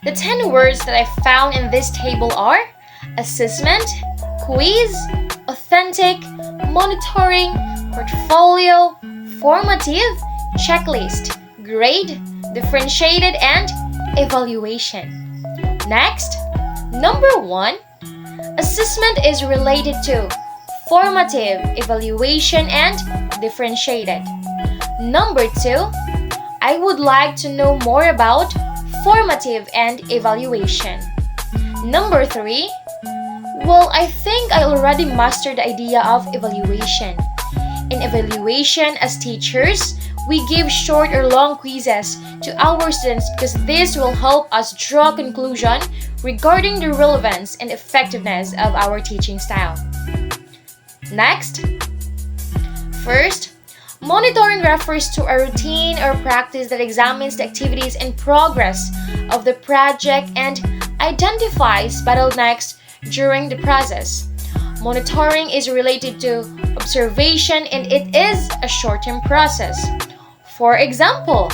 The 10 words that I found in this table are assessment, quiz, authentic, monitoring, portfolio, formative, checklist, grade, differentiated, and evaluation. Next, number 1, assessment is related to formative, evaluation, and differentiated. Number 2, I would like to know more about formative and evaluation. Number 3, well, I think I already mastered the idea of evaluation. In evaluation, as teachers, we give short or long quizzes to our students because this will help us draw conclusion regarding the relevance and effectiveness of our teaching style. Next, first, monitoring refers to a routine or practice that examines the activities and progress of the project and identifies bottlenecks during the process. Monitoring is related to observation and it is a short-term process. For example,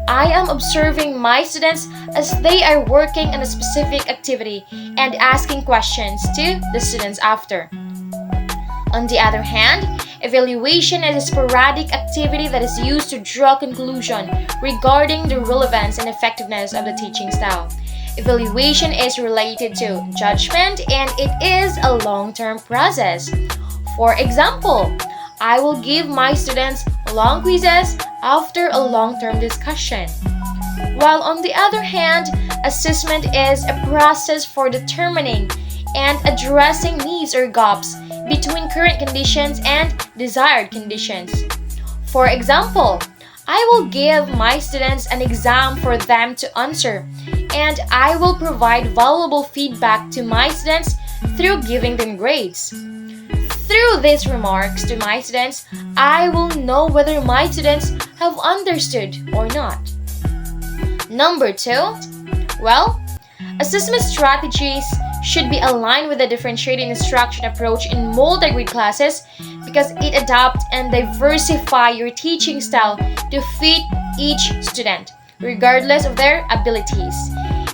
I am observing my students as they are working on a specific activity and asking questions to the students after. On the other hand, evaluation is a sporadic activity that is used to draw conclusion regarding the relevance and effectiveness of the teaching style. Evaluation is related to judgment and it is a long-term process. For example, I will give my students long quizzes after a long-term discussion. While on the other hand, assessment is a process for determining and addressing needs or gaps between current conditions and desired conditions. For example, I will give my students an exam for them to answer, and I will provide valuable feedback to my students through giving them grades. Through these remarks to my students, I will know whether my students have understood or not. Number 2, well, assessment strategies should be aligned with the differentiated instruction approach in multigrade classes because it adapts and diversify your teaching style to fit each student, regardless of their abilities.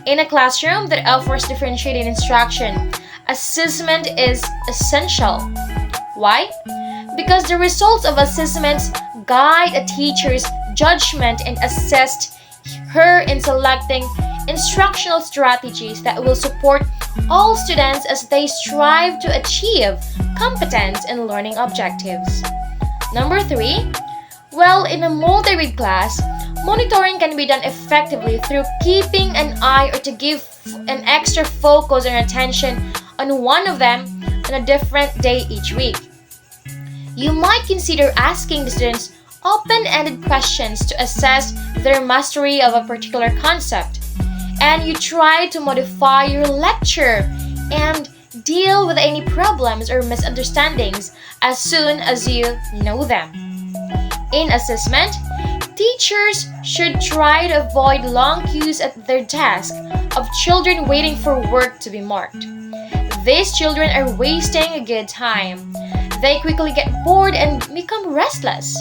In a classroom that offers differentiated instruction, assessment is essential. Why? Because the results of assessments guide a teacher's judgment and assist her in selecting instructional strategies that will support all students as they strive to achieve competence and learning objectives. Number 3, well, in a multi-read class, monitoring can be done effectively through keeping an eye or to give an extra focus and attention on one of them on a different day each week. You might consider asking the students open-ended questions to assess their mastery of a particular concept. And you try to modify your lecture and deal with any problems or misunderstandings as soon as you know them. In assessment, teachers should try to avoid long queues at their desk of children waiting for work to be marked. These children are wasting a good time. They quickly get bored and become restless.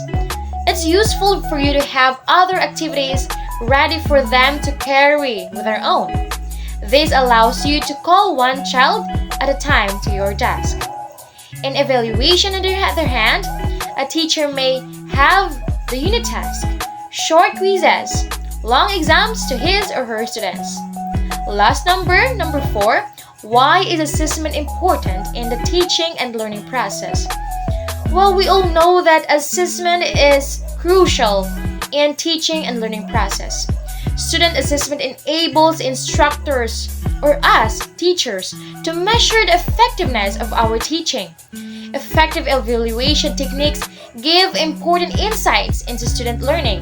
It's useful for you to have other activities ready for them to carry with their own. This allows you to call one child at a time to your desk. In evaluation, on the other hand, a teacher may have the unit task, short quizzes, long exams to his or her students. Last number 4, why is assessment important in the teaching and learning process? Well, we all know that assessment is crucial in teaching and learning process. Student assessment enables instructors or us, teachers, to measure the effectiveness of our teaching. Effective evaluation techniques give important insights into student learning.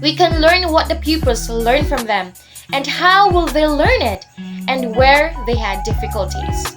We can learn what the pupils learn from them and how will they learn it and where they had difficulties.